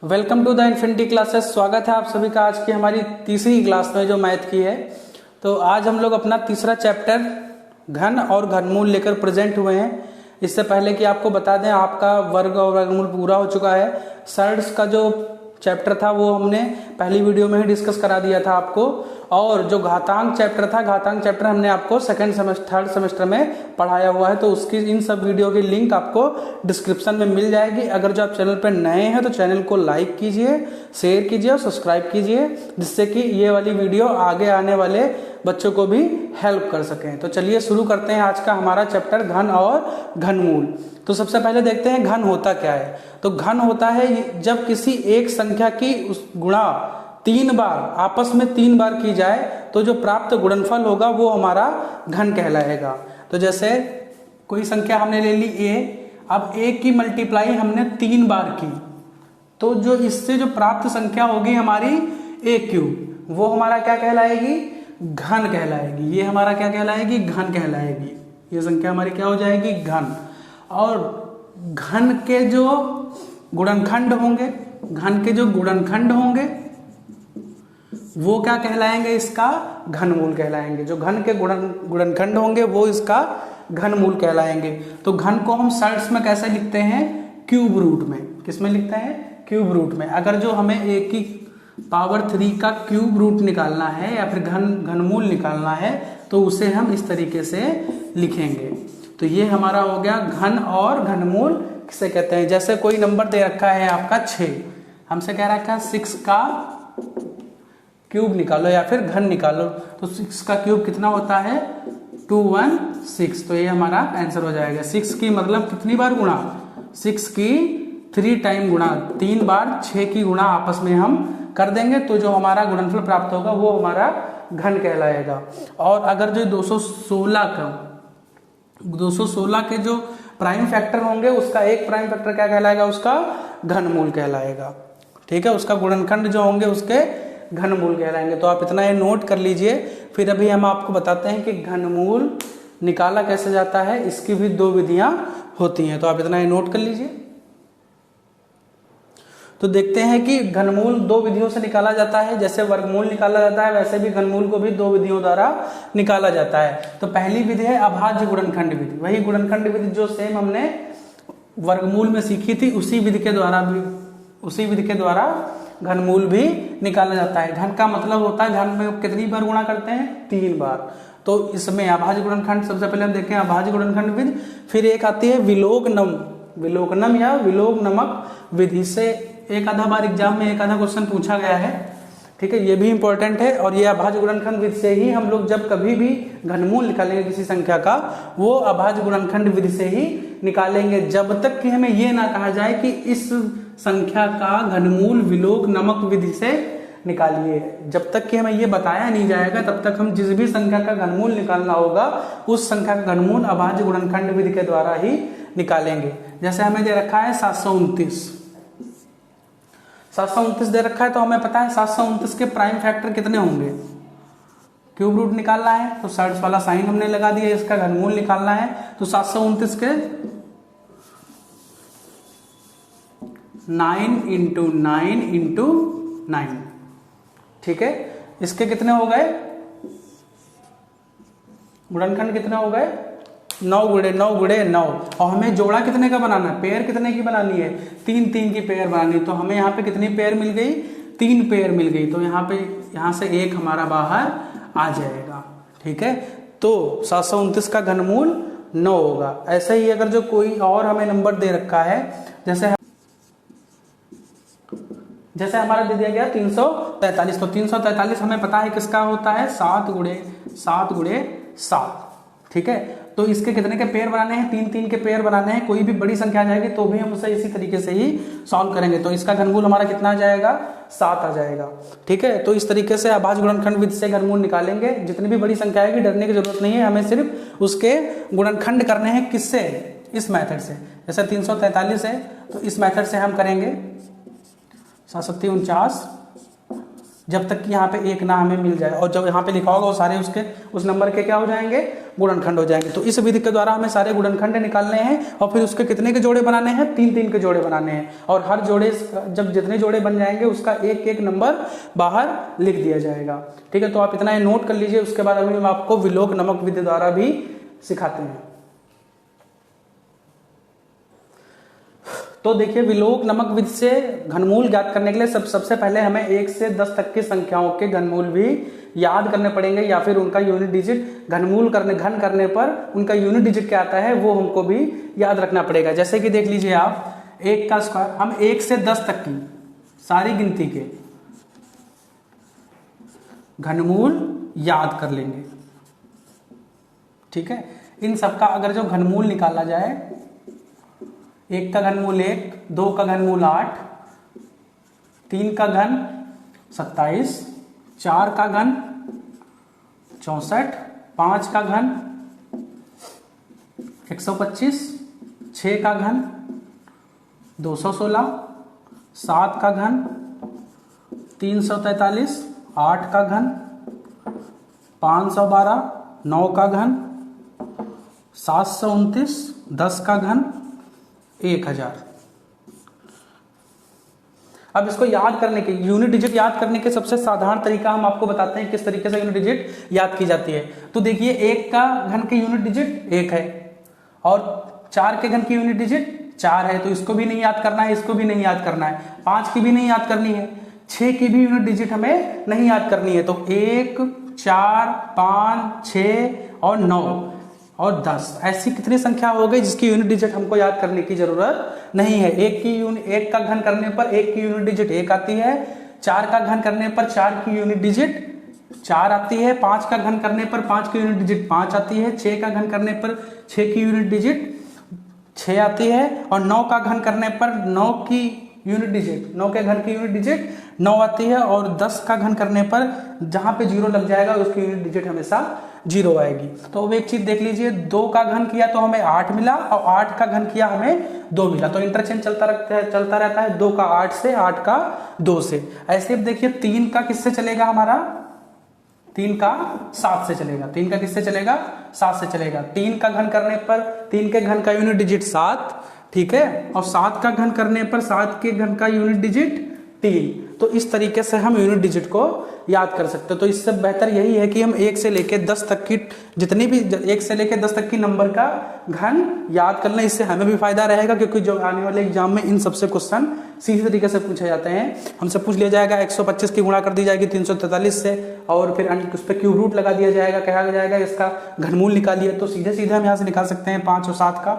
Welcome to the infinity classes. स्वागत है आप सभी का आज की हमारी तीसरी क्लास में जो मैथ की है। तो आज हम लोग अपना तीसरा चैप्टर घन और घनमूल लेकर प्रेजेंट हुए हैं। इससे पहले कि आपको बता दें, आपका वर्ग और वर्गमूल पूरा हो चुका है। सर्ड्स का जो चैप्टर था वो हमने पहली वीडियो में ही डिस्कस करा दिया था आपको, और जो घातांक चैप्टर था, घातांक चैप्टर हमने आपको थर्ड सेमेस्टर में पढ़ाया हुआ है। तो उसकी इन सब वीडियो की लिंक आपको डिस्क्रिप्शन में मिल जाएगी। अगर जो आप चैनल पर नए हैं तो चैनल को लाइक कीजिए, शेयर कीजिए और सब्सक्राइब कीजिए, जिससे कि ये वाली वीडियो आगे आने वाले बच्चों को भी हेल्प कर सकें। तो चलिए शुरू करते हैं आज का हमारा चैप्टर घन और घनमूल। तो सबसे पहले देखते हैं घन होता क्या है। तो घन होता है जब किसी एक संख्या की गुणा आपस में तीन बार की जाए तो जो प्राप्त गुणनफल होगा वो हमारा घन कहलाएगा। तो जैसे कोई संख्या हमने ले ली a, अब a की मल्टीप्लाई हमने 3 बार की, तो जो इससे जो प्राप्त संख्या होगी हमारी a³ वो हमारा क्या कहलाएगी? घन कहलाएगी। ये हमारा क्या कहलाएगी? घन कहलाएगी। ये संख्या हमारी क्या हो जाएगी? घन। और घन के जो गुणनखंड होंगे वो क्या कहलाएंगे? इसका घनमूल कहलाएंगे। जो घन के गुणनखंड होंगे वो इसका घनमूल कहलाएंगे। तो घन को हम सर्ड्स में कैसे लिखते हैं? क्यूब रूट में। किस में लिखते हैं? क्यूब रूट में। अगर जो हमें a की पावर 3 का क्यूब रूट निकालना है या फिर घनमूल निकालना है तो उसे हम इस तरीके से लिखेंगे। तो ये हमारा हो गया घन और घनमूल किसे कहते हैं। जैसे कोई नंबर दे रखा है आपका 6, हमसे कह रखा है 6 का क्यूब निकालो या फिर घन निकालो। तो 6 का क्यूब कितना होता है? 216। तो ये हमारा आंसर हो जाएगा। 6 की मतलब कितनी बार गुणा? 6 की 3 टाइम गुणा, 3 बार 6 की गुणा आपस में हम कर देंगे तो जो हमारा गुणनफल प्राप्त होगा वो हमारा घन कहलाएगा। और अगर जो 216 के जो प्राइम फैक्टर होंगे उसका एक प्राइम फैक्टर क्या कहलाएगा? उसका घनमूल कहलाएगा। ठीक है, उसका गुणनखंड जो होंगे उसके घनमूल कहलाएंगे। तो आप इतना ये नोट कर लीजिए। फिर अभी हम आपको बताते हैं कि घनमूल निकाला कैसे जाता है। इसकी भी 2 विधियां होती हैं, तो आप इतना ये नोट कर लीजिए। तो देखते हैं कि घनमूल 2 विधियों से निकाला जाता है। जैसे वर्गमूल निकाला जाता है वैसे भी घनमूल को भी 2 विधियों द्वारा निकाला जाता है। तो पहली विधि है अभाज्य गुणनखंड विधि। वही गुणनखंड विधि जो सेम हमने वर्गमूल में सीखी थी, उसी विधि के द्वारा घनमूल भी निकाला जाता है। घन का मतलब होता है घन में कितनी बार गुणा करते हैं? 3 बार। तो इसमें अभाज्य गुणनखंड सबसे पहले हम देखें अभाज्य गुणनखंड विधि। फिर एक आती है विलोकनम या विलोकनमक विधि। से एक आधा बार एग्जाम में एक आधा क्वेश्चन पूछा गया है। ठीक है, ये भी इंपॉर्टेंट है। और ये अभाज्य गुणनखंड विधि से ही हम लोग जब कभी भी घनमूल निकालेंगे किसी संख्या का, वो अभाज्य गुणनखंड विधि से ही निकालेंगे, जब तक कि हमें ये ना कहा जाए कि इस संख्या का घनमूल विलोकनमक विधि से निकालिए। जब तक कि हमें ये बताया नहीं जाएगा तब तक हम जिस भी संख्या का घनमूल निकालना होगा उस संख्या का घनमूल अभाज्य गुणनखंड विधि के द्वारा ही निकालेंगे। जैसे हमें दे रखा है 729 दे रखा है, तो हमें पता है 729 के प्राइम फैक्टर कितने होंगे? क्यूब रूट निकालना है तो सर्ड्स वाला साइन हमने लगा दिया। इसका घनमूल निकालना है तो 729 के 9 × 9 × 9। ठीक है, इसके कितने हो गए? गुणनखंड कितने हो गए? 9 × 9 × 9। और हमें जोड़ा कितने का बनाना है? पेयर कितने की बनानी है? 3 की पेयर बनानी। तो हमें यहाँ पे कितनी पेयर मिल गई? 3 पेयर मिल गई। तो यहाँ से एक हमारा बाहर आ जाएगा। ठीक है, तो 729 का घनमूल 9 होगा। ऐसे ही अगर जो कोई और हमें नंबर दे रखा है, जैसे हमारा दे दिया गया 343, तो 343 हमें पता है किसका होता है? 7 × 7। ठीक है, तो इसके कितने के पेयर बनाने हैं? 3 के पेयर बनाने हैं। कोई भी बड़ी संख्या आ जाएगी तो भी हम उसे इसी तरीके से ही सॉल्व करेंगे। तो इसका घनमूल हमारा कितना आ जाएगा? 7 आ जाएगा। ठीक है, तो इस तरीके से अभाज्य गुणनखंड विधि से घनमूल निकालेंगे। जितनी भी बड़ी संख्या आएगी डरने की जरूरत नहीं है, हमें सिर्फ उसके गुणनखंड करने हैं। किससे? इस मेथड से। जैसे 343 है तो इस मेथड से हम करेंगे 7 × 49, जब तक कि यहाँ पे एक ना हमें मिल जाए। और जब यहाँ पे लिखा होगा वो सारे उसके उस नंबर के क्या हो जाएंगे? गुणनखंड हो जाएंगे। तो इस विधि के द्वारा हमें सारे गुणनखंड निकालने हैं और फिर उसके कितने के जोड़े बनाने हैं, 3-3 के जोड़े बनाने हैं। और हर जोड़े, जब जितने जोड़े बन जाएंगे उसका एक एक नंबर बाहर लिख दिया जाएगा। ठीक है, तो आप इतना नोट कर लीजिए। उसके बाद अभी हम आपको विलोक नमक विधि द्वारा भी सिखाते हैं। तो देखिए, विलोक नमक विधि से घनमूल ज्ञात करने के लिए सबसे पहले हमें 1 से 10 तक की संख्याओं के घनमूल भी याद करने पड़ेंगे, या फिर उनका यूनिट डिजिट घन करने पर उनका यूनिट डिजिट क्या आता है वो हमको भी याद रखना पड़ेगा। जैसे कि देख लीजिए आप, 1 का स्क्वायर, हम 1 से 10 तक की सारी गिनती के घनमूल याद कर लेंगे। ठीक है, इन सबका अगर जो घनमूल निकाला जाए, 1 का घनमूल 1, 2 का घनमूल 8, 3 का घन 27, 4 का घन 64, 5 का घन 125, 6 का घन 216, 7 का घन 343, 8 का घन 512, 9 का घन 729, 10 का घन 1000। अब इसको याद करने के, यूनिट डिजिट याद करने के सबसे साधारण तरीका हम आपको बताते हैं किस तरीके से यूनिट डिजिट याद की जाती है। तो देखिए, 1 का घन की यूनिट डिजिट 1 है और 4 के घन की यूनिट डिजिट 4 है, तो इसको भी नहीं याद करना है, इसको भी नहीं याद करना है। 5 की भी नहीं याद करनी है, 6 की भी यूनिट डिजिट हमें नहीं याद करनी है। तो 1, 4, 5, 6 और 9 और 10, ऐसी कितनी संख्या हो गई जिसकी यूनिट डिजिट हमको याद करने की जरूरत नहीं है। 1 का घन करने पर 1 की यूनिट डिजिट 1 आती है, 4 का घन करने पर 4 की यूनिट डिजिट 4 आती है, 5 का घन करने पर 5 की यूनिट डिजिट 5 आती है, 6 का घन करने पर 6 की यूनिट डिजिट 6 आती है, और 9 का घन करने पर 9 की यूनिट डिजिट, 9 के घन की यूनिट डिजिट 9 आती है, और 10 का घन करने पर जहां पे 0 लग जाएगा उसकी यूनिट डिजिट हमेशा 0 आएगी। तो अब एक चीज देख लीजिए, 2 का घन किया तो हमें 8 मिला, और 8 का घन किया हमें 2 मिला। तो इंटरचेंज चलता रहता है 2 का 8 से, 8 का 2 से। ऐसे अब देखिए, 3 का किससे चलेगा हमारा, 3 का 7 से चलेगा। 3 का किससे चलेगा, 7 से चलेगा। 3 का घन करने पर 3 के घन का यूनिट डिजिट 7, ठीक है, और 7 का घन करने पर 7 के घन का यूनिट डिजिट 3। तो इस तरीके से हम यूनिट डिजिट को याद कर सकते हैं। तो इससे बेहतर यही है कि हम 1 से लेके 10 तक की जितनी भी 1 से लेके 10 तक की नंबर का घन याद कर लें। इससे हमें भी फायदा रहेगा, क्योंकि जो आने वाले एग्जाम में इन सबसे क्वेश्चन सीधे तरीके से पूछे जाते हैं। हमसे पूछ लिया जाएगा 125 की गुणा कर दी जाएगी 343 से, और फिर उस पर क्यूब रूट लगा दिया जाएगा, कहा जाएगा इसका घनमूल निकालिए। तो सीधे हम यहाँ से निकाल सकते हैं 5 और 7 का,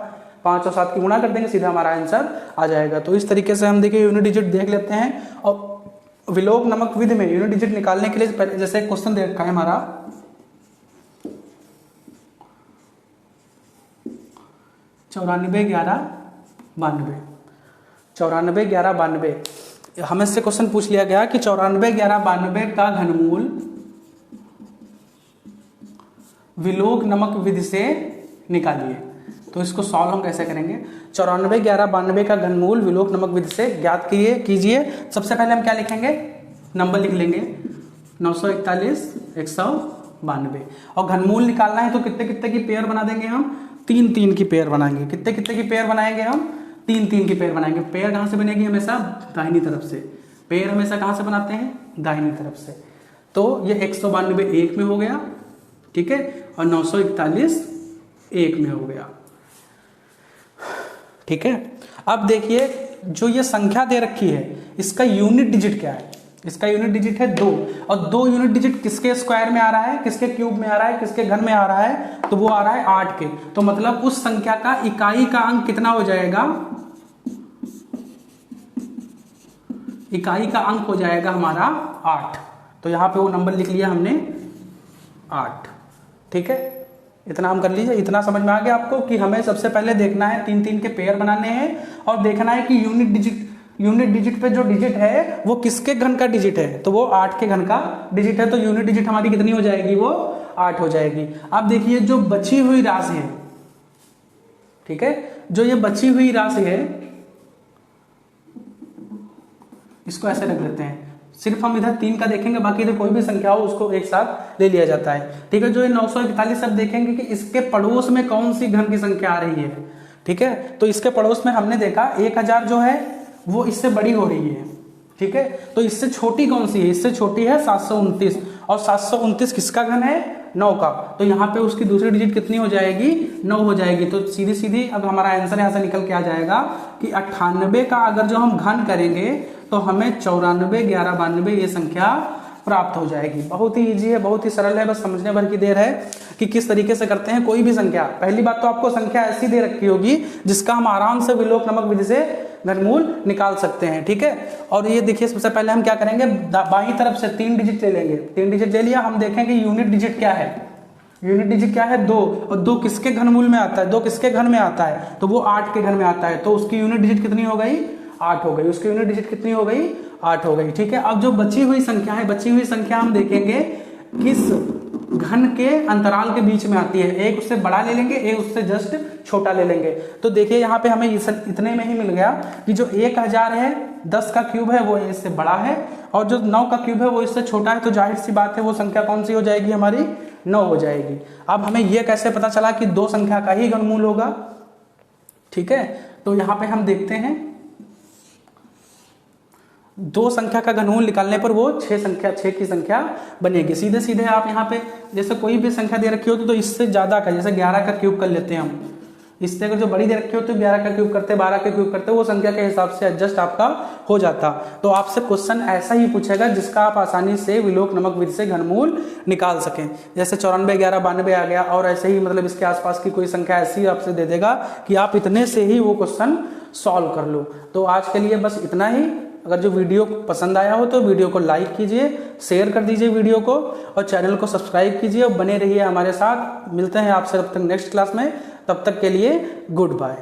5 और 7 की गुणा कर देंगे, सीधा हमारा आंसर आ जाएगा। तो इस तरीके से हम देखिए यूनिट डिजिट देख लेते हैं। और विलोक नमक विधि में यूनिट डिजिट निकालने के लिए जैसे क्वेश्चन दे रखा है हमारा, 94, 11, 92, 94, 11, 92। हमें से क्वेश्चन पूछ लिया गया कि 94, 11, 92 का घनमूल विलोक नमक विधि से निकालिए। तो इसको सॉल्व हम कैसे करेंगे, 94, 11, 92 का घनमूल विलोक नमक विधि से ज्ञात कीजिए। सबसे पहले हम क्या लिखेंगे, नंबर लिख लेंगे 941, 192, और घनमूल निकालना है तो कितने कितने की पेयर बना देंगे हम, 3-3 की पेयर बनाएंगे। कितने कितने की पेयर बनाएंगे हम, 3-3 की पेयर बनाएंगे। पेयर कहाँ से बनेगी, हमेशा दाहिनी तरफ से। पेयर हमेशा कहाँ से बनाते हैं, दाहिनी तरफ से। तो ये 192 1 में हो गया, ठीक है, और 941 1 में हो गया, ठीक है। अब देखिए, जो ये संख्या दे रखी है इसका यूनिट डिजिट क्या है, इसका यूनिट डिजिट है 2, और 2 यूनिट डिजिट किसके स्क्वायर में आ रहा है, किसके क्यूब में आ रहा है, किसके घन में आ रहा है, तो वो आ रहा है 8 के। तो मतलब उस संख्या का इकाई का अंक कितना हो जाएगा, इकाई का अंक हो जाएगा हमारा 8। तो यहां पे वो नंबर लिख लिया हमने 8, ठीक है। इतना हम कर लीजिए, इतना समझ में आ गया आपको कि हमें सबसे पहले देखना है 3-3 के पेयर बनाने हैं, और देखना है कि यूनिट डिजिट पे जो डिजिट है वो किसके घन का डिजिट है, तो वो 8 के घन का डिजिट है। तो यूनिट डिजिट हमारी कितनी हो जाएगी, वो 8 हो जाएगी। अब देखिए, जो बची हुई राशि है, ठीक है, जो ये बची हुई राशि है इसको ऐसे रख लेते हैं, सिर्फ हम इधर 3 का देखेंगे, बाकी इधर कोई भी संख्या हो उसको एक साथ ले लिया जाता है। ठीक है, जो ये 941 अब देखेंगे कि इसके पड़ोस में कौन सी घन की संख्या आ रही है। ठीक है, तो इसके पड़ोस में हमने देखा 1000 जो है वो इससे बड़ी हो रही है। ठीक है, तो इससे छोटी कौन सी है, इससे छोटी है 729, और 729 किसका घन है, 9 का। तो यहाँ पे उसकी दूसरी डिजिट कितनी हो जाएगी, 9 हो जाएगी। तो सीधी सीधी अब हमारा आंसर यहाँ से निकल के आ जाएगा कि 98 का अगर जो हम घन करेंगे तो हमें 94, 11, 92 ये संख्या प्राप्त हो जाएगी। बहुत ही इजी है, बहुत ही सरल है, बस समझने भर की देर है कि किस तरीके से करते हैं कोई भी संख्या। पहली बात तो आपको संख्या ऐसी दे रखी होगी जिसका हम आराम से विलोक नमक विधि से घनमूल निकाल सकते हैं। ठीक है, और ये देखिए सबसे पहले हम क्या करेंगे, बाईं तरफ से 3 डिजिट ले लेंगे। 3 डिजिट ले लिया, हम देखेंगे यूनिट डिजिट क्या है। यूनिट डिजिट क्या है, 2, और 2 किसके घनमूल में आता है, 2 किसके घन में आता है, तो वो 8 के घन में आता है। तो उसकी यूनिट डिजिट कितनी हो गई, 8 हो गई। उसकी यूनिट डिजिट कितनी हो गई, 8 हो गई। ठीक है, अब जो बची हुई संख्या है, बची हुई संख्या हम देखेंगे किस घन के अंतराल के बीच में आती है। एक उससे बड़ा ले लेंगे, एक उससे जस्ट छोटा ले लेंगे। तो देखिए यहाँ पे हमें इतने में ही मिल गया कि जो 1000 है 10 का क्यूब है वो इससे बड़ा है, और जो 9 का क्यूब है वो इससे छोटा है। तो जाहिर सी बात है वो संख्या कौन सी हो जाएगी, हमारी 9 हो जाएगी। अब हमें यह कैसे पता चला कि 2 संख्या का ही घनमूल होगा। ठीक है, तो यहाँ पे हम देखते हैं 2 संख्या का घनमूल निकालने पर वो 6 की संख्या बनेगी। सीधे सीधे आप यहाँ पे जैसे कोई भी संख्या दे रखी होती तो इससे ज्यादा का, जैसे 11 का क्यूब कर लेते हैं हम। इससे अगर जो बड़ी दे रखी हो तो 11 का क्यूब करते, 12 का क्यूब करते, वो संख्या के हिसाब से एडजस्ट आपका हो जाता। तो आपसे क्वेश्चन ऐसा ही पूछेगा जिसका आप आसानी से विलोक नमक विधि से घनमूल निकाल सकें। जैसे 94, 11, 92 आ गया, और ऐसे ही मतलब इसके आसपास की कोई संख्या ऐसी आपसे दे देगा कि आप इतने से ही वो क्वेश्चन सॉल्व कर लो। तो आज के लिए बस इतना ही। अगर जो वीडियो पसंद आया हो तो वीडियो को लाइक कीजिए, शेयर कर दीजिए वीडियो को, और चैनल को सब्सक्राइब कीजिए और बने रहिए हमारे साथ। मिलते हैं आपसे तब तक नेक्स्ट क्लास में, तब तक के लिए गुड बाय।